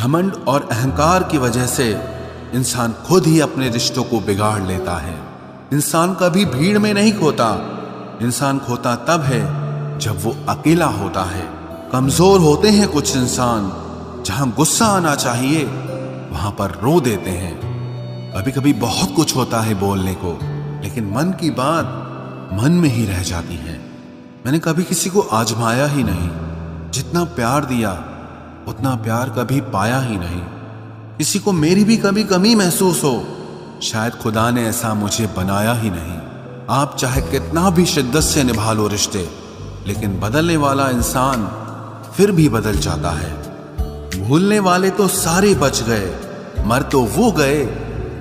घमंड और अहंकार की वजह से इंसान खुद ही अपने रिश्तों को बिगाड़ लेता है। इंसान कभी भीड़ में नहीं खोता, इंसान खोता तब है जब वो अकेला होता है। कमजोर होते हैं कुछ इंसान, जहां गुस्सा आना चाहिए वहां पर रो देते हैं। कभी कभी बहुत कुछ होता है बोलने को, लेकिन मन की बात मन में ही रह जाती है। मैंने कभी किसी को आजमाया ही नहीं, जितना प्यार दिया उतना प्यार कभी पाया ही नहीं। किसी को मेरी भी कभी कमी महसूस हो, शायद खुदा ने ऐसा मुझे बनाया ही नहीं। आप चाहे कितना भी शिद्दत से निभा लो रिश्ते, लेकिन बदलने वाला इंसान फिर भी बदल जाता है। भूलने वाले तो सारे बच गए, मर तो वो गए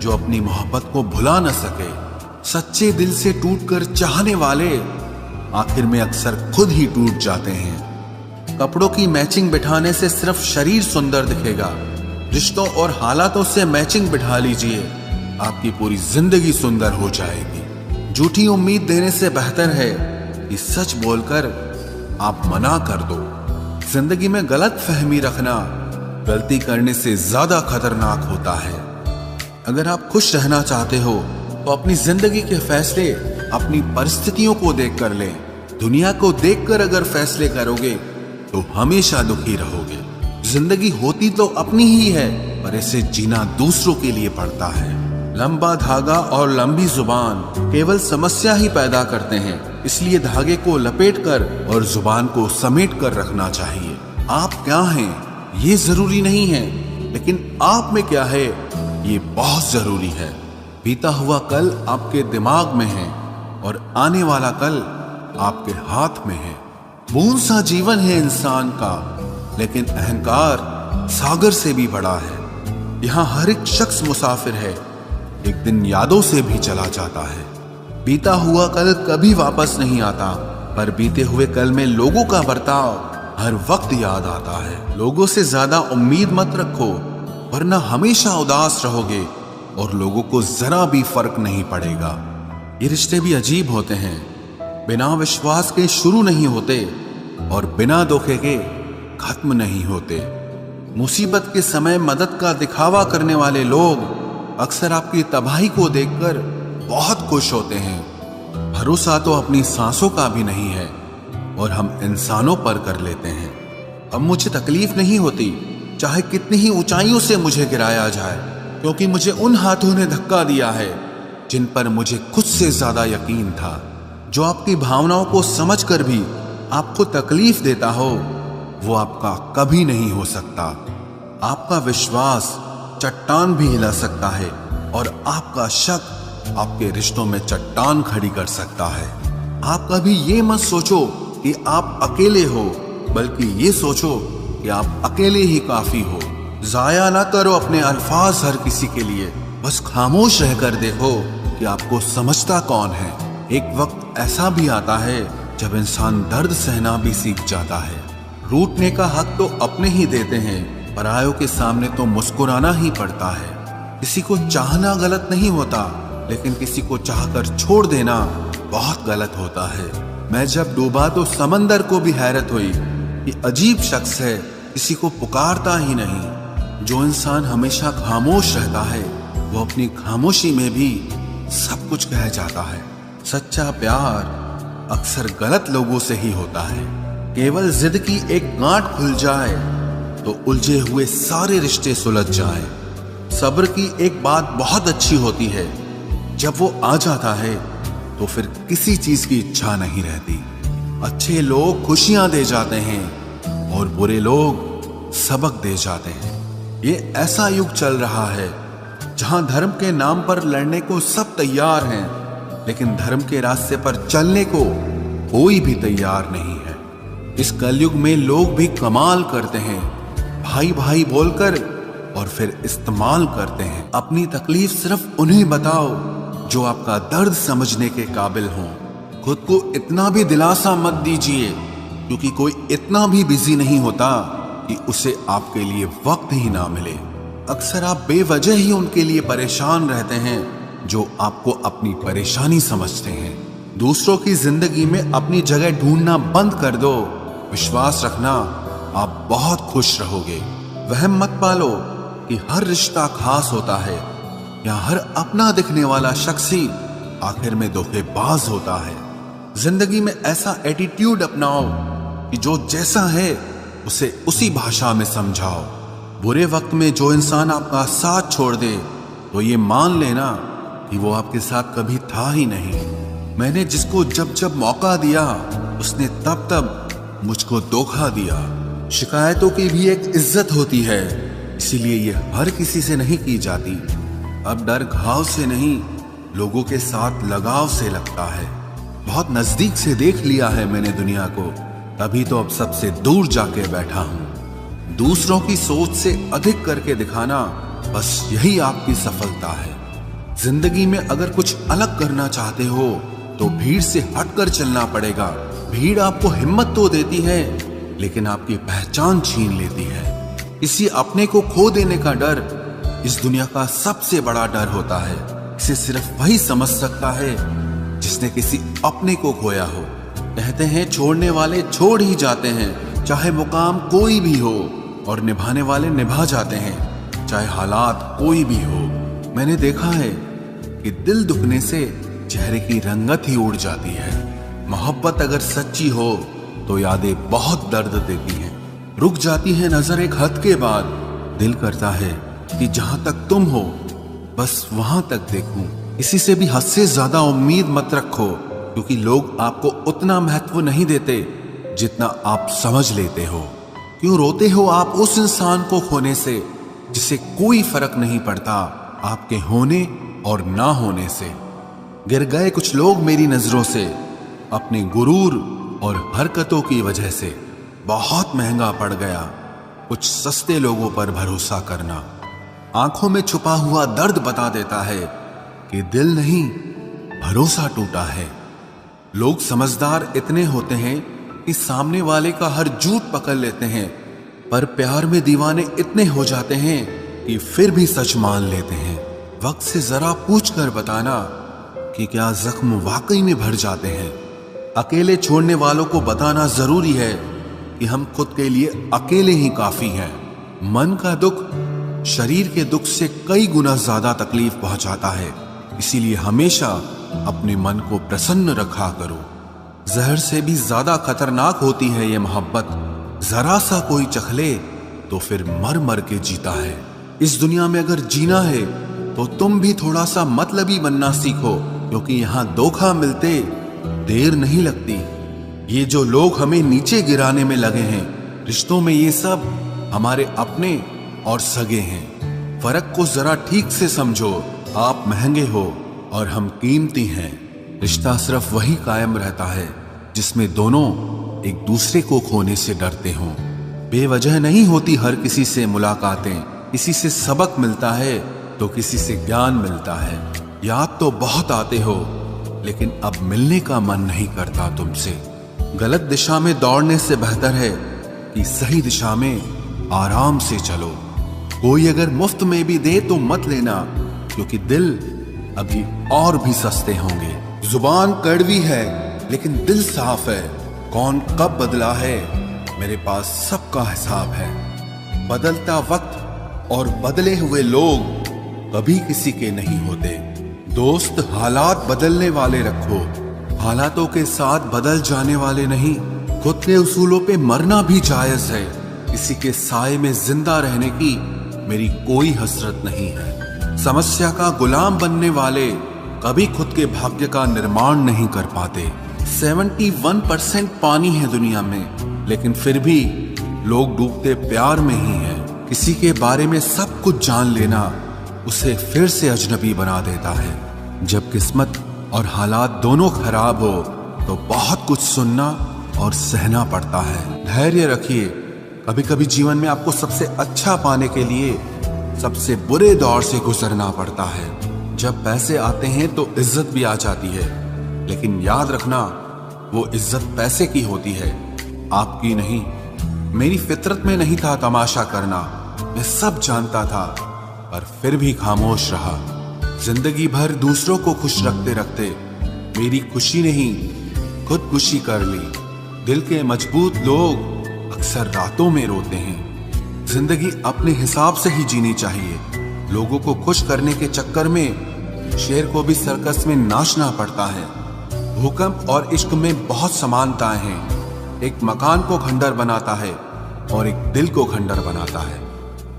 जो अपनी मोहब्बत को भुला न सके। सच्चे दिल से टूटकर चाहने वाले आखिर में अक्सर खुद ही टूट जाते हैं। कपड़ों की मैचिंग बिठाने से सिर्फ शरीर सुंदर दिखेगा, रिश्तों और हालातों से मैचिंग बिठा लीजिए, आपकी पूरी जिंदगी सुंदर हो जाएगी। झूठी उम्मीद देने से बेहतर है कि सच बोलकर आप मना कर दो। जिंदगी में गलत फहमी रखना गलती करने से ज्यादा खतरनाक होता है। अगर आप खुश रहना चाहते हो तो अपनी जिंदगी के फैसले अपनी परिस्थितियों को देखकर लें। दुनिया को देखकर अगर फैसले करोगे तो हमेशा दुखी रहोगे। जिंदगी होती तो अपनी ही है, पर इसे जीना दूसरों के लिए पड़ता है। लंबा धागा और लंबी जुबान केवल समस्या ही पैदा करते हैं, इसलिए धागे को लपेटकर और जुबान को समेट कर रखना चाहिए। आप क्या हैं ये जरूरी नहीं है, लेकिन आप में क्या है ये बहुत जरूरी है। बीता हुआ कल आपके दिमाग में है और आने वाला कल आपके हाथ में है। बूंद सा जीवन है इंसान का, लेकिन अहंकार सागर से भी बड़ा है। यहाँ हर एक शख्स मुसाफिर है, एक दिन यादों से भी चला जाता है। बीता हुआ कल कभी वापस नहीं आता, पर बीते हुए कल में लोगों का बर्ताव हर वक्त याद आता है। लोगों से ज्यादा उम्मीद मत रखो, वरना हमेशा उदास रहोगे और लोगों को जरा भी फर्क नहीं पड़ेगा। ये रिश्ते भी अजीब होते हैं, बिना विश्वास के शुरू नहीं होते और बिना धोखे के खत्म नहीं होते। मुसीबत के समय मदद का दिखावा करने वाले लोग अक्सर आपकी तबाही को देखकर बहुत खुश होते हैं। भरोसा तो अपनी सांसों का भी नहीं है और हम इंसानों पर कर लेते हैं। अब मुझे तकलीफ नहीं होती, चाहे कितनी ही ऊंचाइयों से मुझे गिराया जाए, क्योंकि मुझे उन हाथों ने धक्का दिया है जिन पर मुझे खुद से ज्यादा यकीन था। जो आपकी भावनाओं को समझकर भी आपको तकलीफ देता हो, वो आपका कभी नहीं हो सकता। आपका विश्वास चट्टान भी हिला सकता है और आपका शक आपके रिश्तों में चट्टान खड़ी कर सकता है। आप कभी ये मत सोचो कि आप अकेले हो, बल्कि ये सोचो कि आप अकेले ही काफी हो। जाया ना करो अपने अल्फाज हर किसी के लिए, बस खामोश रहकर देखो कि आपको समझता कौन है। एक वक्त ऐसा भी आता है जब इंसान दर्द सहना भी सीख जाता है। रूठने का हक तो अपने ही देते हैं, परायों के सामने तो मुस्कुराना ही पड़ता है। किसी को चाहना गलत नहीं होता, लेकिन किसी को चाहकर छोड़ देना बहुत गलत होता है। मैं जब डूबा तो समंदर को भी हैरत हुई कि अजीब शख्स है, किसी को पुकारता ही नहीं। जो इंसान हमेशा खामोश रहता है, वो अपनी खामोशी में भी सब कुछ कह जाता है। सच्चा प्यार अक्सर गलत लोगों से ही होता है। केवल जिद की एक गांठ खुल जाए तो उलझे हुए सारे रिश्ते सुलझ जाएं। सब्र की एक बात बहुत अच्छी होती है, जब वो आ जाता है तो फिर किसी चीज की इच्छा नहीं रहती। अच्छे लोग खुशियां दे जाते हैं और बुरे लोग सबक दे जाते हैं। ये ऐसा युग चल रहा है जहां धर्म के नाम पर लड़ने को सब तैयार हैं, लेकिन धर्म के रास्ते पर चलने को कोई भी तैयार नहीं है। इस कलयुग में लोग भी कमाल करते हैं, भाई भाई बोलकर और फिर इस्तेमाल करते हैं। अपनी तकलीफ सिर्फ उन्हें बताओ जो आपका दर्द समझने के काबिल हों। खुद को इतना भी दिलासा मत दीजिए, क्योंकि कोई इतना भी बिजी नहीं होता कि उसे आपके लिए वक्त ही ना मिले। अक्सर आप बेवजह ही उनके लिए परेशान रहते हैं जो आपको अपनी परेशानी समझते हैं। दूसरों की जिंदगी में अपनी जगह ढूंढना बंद कर दो। विश्वास रखना, आप बहुत खुश रहोगे। वहम मत पालो कि हर रिश्ता खास होता है या हर अपना दिखने वाला शख्स ही आखिर में धोखेबाज होता है। जिंदगी में ऐसा एटीट्यूड अपनाओ कि जो जैसा है उसे उसी भाषा में समझाओ। बुरे वक्त में जो इंसान आपका साथ छोड़ दे तो ये मान लेना कि वो आपके साथ कभी था ही नहीं। मैंने जिसको जब जब मौका दिया उसने तब तब मुझको धोखा दिया। शिकायतों की भी एक इज्जत होती है, इसीलिए ये हर किसी से नहीं की जाती। अब डर घाव से नहीं, लोगों के साथ लगाव से लगता है। बहुत नजदीक से देख लिया है मैंने दुनिया को, तभी तो अब सबसे दूर जाके बैठा हूं। दूसरों की सोच से अधिक करके दिखाना, बस यही आपकी सफलता है। जिंदगी में अगर कुछ अलग करना चाहते हो तो भीड़ से हटकर चलना पड़ेगा। भीड़ आपको हिम्मत तो देती है, लेकिन आपकी पहचान छीन लेती है। किसी अपने को खो देने का डर इस दुनिया का सबसे बड़ा डर होता है। इसे सिर्फ वही समझ सकता है जिसने किसी अपने को खोया हो। कहते हैं छोड़ने वाले छोड़ ही जाते हैं, चाहे मुकाम कोई भी हो, और निभाने वाले निभा जाते हैं, चाहे हालात कोई भी हो। मैंने देखा है कि दिल दुखने से चेहरे की रंगत ही उड़ जाती है। मोहब्बत अगर सच्ची हो तो यादें बहुत दर्द देती हैं। रुक जाती है नजर एक हद के बाद। दिल करता है कि जहां तक तुम हो बस वहां तक देखूं। इसी से भी हद से ज्यादा उम्मीद मत रखो, क्योंकि लोग आपको उतना महत्व नहीं देते जितना आप समझ लेते हो। क्यों रोते हो आप उस इंसान को खोने से जिसे कोई फर्क नहीं पड़ता आपके होने और ना होने से। गिर गए कुछ लोग मेरी नजरों से अपने गुरूर और हरकतों की वजह से। बहुत महंगा पड़ गया कुछ सस्ते लोगों पर भरोसा करना। आंखों में छुपा हुआ दर्द बता देता है कि दिल नहीं, भरोसा टूटा है। लोग समझदार इतने होते हैं कि सामने वाले का हर झूठ पकड़ लेते हैं, पर प्यार में दीवाने इतने हो जाते हैं कि फिर भी सच मान लेते हैं। वक्त से जरा पूछ कर बताना कि क्या जख्म वाकई में भर जाते हैं। अकेले छोड़ने वालों को बताना जरूरी है कि हम खुद के लिए अकेले ही काफी हैं। मन का दुख शरीर के दुख से कई गुना ज्यादा तकलीफ पहुंचाता है, इसीलिए हमेशा अपने मन को प्रसन्न रखा करो। जहर से भी ज्यादा खतरनाक होती है ये मोहब्बत। जरा सा कोई चखले तो फिर मर मर के जीता है। इस दुनिया में अगर जीना है तो तुम भी थोड़ा सा मतलबी बनना सीखो, क्योंकि यहां धोखा मिलते देर नहीं लगती। ये जो लोग हमें नीचे गिराने में लगे हैं, रिश्तों में ये सब हमारे अपने और सगे हैं। फर्क को जरा ठीक से समझो। आप महंगे हो और हम कीमती हैं। रिश्ता सिर्फ वही कायम रहता है जिसमें दोनों एक दूसरे को खोने से डरते हों। बेवजह नहीं होती हर किसी से मुलाकातें। किसी से सबक मिलता है तो किसी से ज्ञान मिलता है। याद तो बहुत आते हो, लेकिन अब मिलने का मन नहीं करता तुमसे। गलत दिशा में दौड़ने से बेहतर है कि सही दिशा में आराम से चलो। कोई अगर मुफ्त में भी दे तो मत लेना, क्योंकि दिल अभी और भी सस्ते होंगे। जुबान कड़वी है लेकिन दिल साफ है। कौन कब बदला है मेरे पास सबका हिसाब है। बदलता वक्त और बदले हुए लोग कभी किसी के नहीं होते। दोस्त हालात बदलने वाले रखो, हालातों के साथ बदल जाने वाले नहीं। खुद के उसूलों पे मरना भी जायज है। किसी के साए में जिंदा रहने की मेरी कोई हसरत नहीं है। समस्या का गुलाम बनने वाले कभी खुद के भाग्य का निर्माण नहीं कर पाते। 71% पानी है दुनिया में, लेकिन फिर भी लोग डूबते प्यार में ही हैं। किसी के बारे में सब कुछ जान लेना उसे फिर से अजनबी बना देता है। जब किस्मत और हालात दोनों खराब हो तो बहुत कुछ सुनना और सहना पड़ता है। धैर्य रखिए। कभी कभी जीवन में आपको सबसे अच्छा पाने के लिए सबसे बुरे दौर से गुजरना पड़ता है। जब पैसे आते हैं तो इज्जत भी आ जाती है, लेकिन याद रखना वो इज्जत पैसे की होती है, आपकी नहीं। मेरी फितरत में नहीं था तमाशा करना, मैं सब जानता था, पर फिर भी खामोश रहा। जिंदगी भर दूसरों को खुश रखते रखते मेरी खुशी नहीं खुदकुशी कर ली। दिल के मजबूत लोग अक्सर रातों में रोते हैं। जिंदगी अपने हिसाब से ही जीनी चाहिए। लोगों को खुश करने के चक्कर में शेर को भी सर्कस में नाचना पड़ता है। भूकंप और इश्क में बहुत समानताएं हैं। एक मकान को खंडर बनाता है और एक दिल को खंडर बनाता है।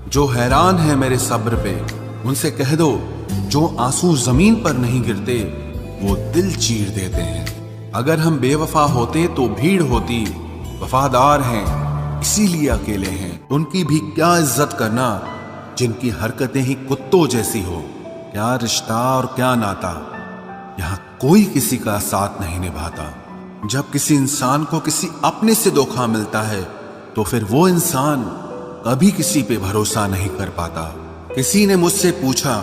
जो हैरान है मेरे सब्र पे, उनसे कह दो जो आंसू जमीन पर नहीं गिरते वो दिल चीर देते हैं। अगर हम बेवफा होते तो भीड़ होती, वफादार हैं इसीलिए अकेले हैं। उनकी भी क्या इज्जत करना जिनकी हरकतें ही कुत्तों जैसी हो। क्या रिश्ता और क्या नाता, यहाँ कोई किसी का साथ नहीं निभाता। जब किसी इंसान को किसी अपने से धोखा मिलता है तो फिर वो इंसान कभी किसी पे भरोसा नहीं कर पाता। किसी ने मुझसे पूछा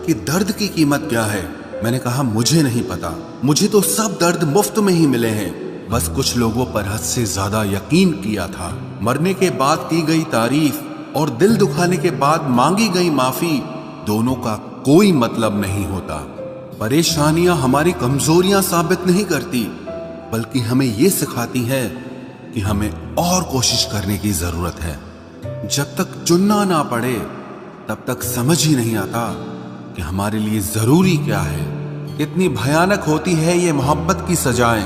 कि दर्द की कीमत क्या है। मैंने कहा मुझे नहीं पता, मुझे तो सब दर्द मुफ्त में ही मिले हैं। बस कुछ लोगों पर हद से ज्यादा यकीन किया था। मरने के बाद की गई तारीफ और दिल दुखाने के बाद मांगी गई माफी, दोनों का कोई मतलब नहीं होता। परेशानियां हमारी कमजोरियां साबित नहीं करती, बल्कि हमें ये सिखाती है कि हमें और कोशिश करने की जरूरत है। जब तक चुनना ना पड़े तब तक समझ ही नहीं आता कि हमारे लिए जरूरी क्या है। कितनी भयानक होती है ये मोहब्बत की सजाएं।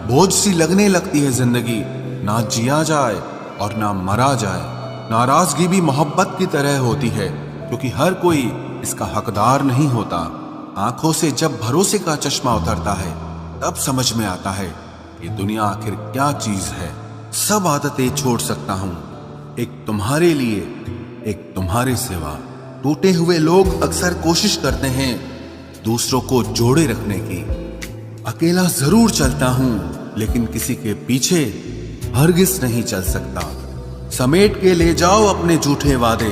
बोझ सी लगने लगती है जिंदगी, ना जिया जाए और ना मरा जाए। नाराजगी भी मोहब्बत की तरह होती है, क्योंकि हर कोई इसका हकदार नहीं होता। आंखों से जब भरोसे का चश्मा उतरता है तब समझ में आता है कि दुनिया आखिर क्या चीज है। सब आदतें छोड़ सकता हूं, एक तुम्हारे लिए, एक तुम्हारे सिवा। टूटे हुए लोग अक्सर कोशिश करते हैं दूसरों को जोड़े रखने की। अकेला जरूर चलता हूं, लेकिन किसी के पीछे हरगिज नहीं चल सकता। समेट के ले जाओ अपने झूठे वादे,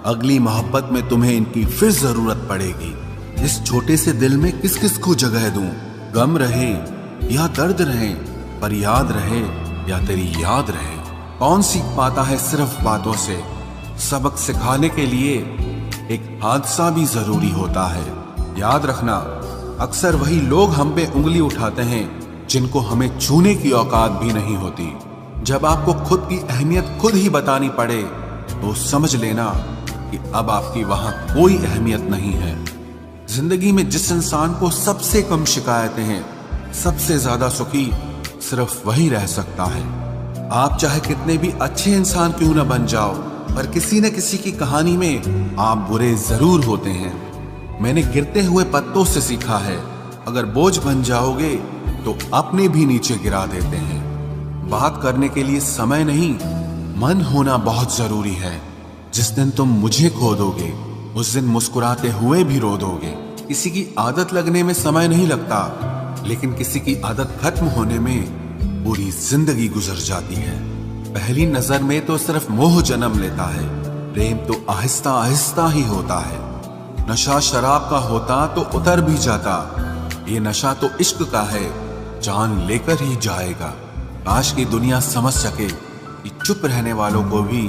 अगली मोहब्बत में तुम्हें इनकी फिर जरूरत पड़ेगी। इस छोटे से दिल में किस किस को जगह दूं? गम रहे या दर्द रहे, पर याद रहे या तेरी याद रहे। कौन सीख पाता है सिर्फ बातों से? सबक सिखाने के लिए एक हादसा भी जरूरी होता है। याद रखना, अक्सर वही लोग हम पे उंगली उठाते हैं जिनको हमें छूने की औकात भी नहीं होती। जब आपको खुद की अहमियत खुद ही बतानी पड़े तो समझ लेना कि अब आपकी वहां कोई अहमियत नहीं है। जिंदगी में जिस इंसान को सबसे कम शिकायतें हैं, सबसे ज्यादा सुखी सिर्फ वही रह सकता है। आप चाहे कितने भी अच्छे इंसान क्यों न बन जाओ, पर किसी न किसी की कहानी में आप बुरे जरूर होते हैं। मैंने गिरते हुए पत्तों से सीखा है, अगर बोझ बन जाओगे तो अपने भी नीचे गिरा देते हैं। बात करने के लिए समय नहीं, मन होना बहुत जरूरी है। जिस दिन तुम मुझे खो दोगे उस दिन मुस्कुराते हुए भी रो दोगे। किसी की आदत लगने में समय नहीं लगता, लेकिन किसी की आदत खत्म होने में पूरी जिंदगी गुजर जाती है। पहली नजर में तो सिर्फ मोह जन्म लेता है, प्रेम तो आहिस्ता आहिस्ता ही होता है। नशा शराब का होता तो उतर भी जाता, ये नशा तो इश्क का है, जान लेकर ही जाएगा। काश की दुनिया समझ सके कि चुप रहने वालों को भी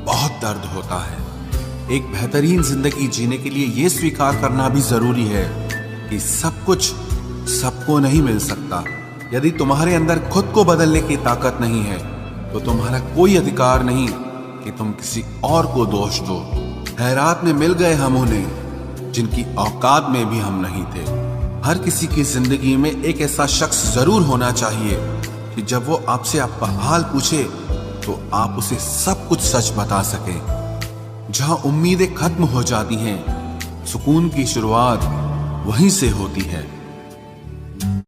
बहुत दर्द होता है। एक बेहतरीन जिंदगी जीने के लिए ये स्वीकार करना भी जरूरी है कि सब कुछ सबको नहीं मिल सकता। यदि तुम्हारे अंदर खुद को बदलने की ताकत नहीं है तो तुम्हारा कोई अधिकार नहीं कि तुम किसी और को दोष दो। खैरात में मिल गए हम उन्हें जिनकी औकात में भी हम नहीं थे। हर किसी की जिंदगी में एक ऐसा शख्स जरूर होना चाहिए कि जब वो आपसे आपका हाल पूछे तो आप उसे सब कुछ सच बता सके। जहां उम्मीदें खत्म हो जाती हैं, सुकून की शुरुआत वहीं से होती है।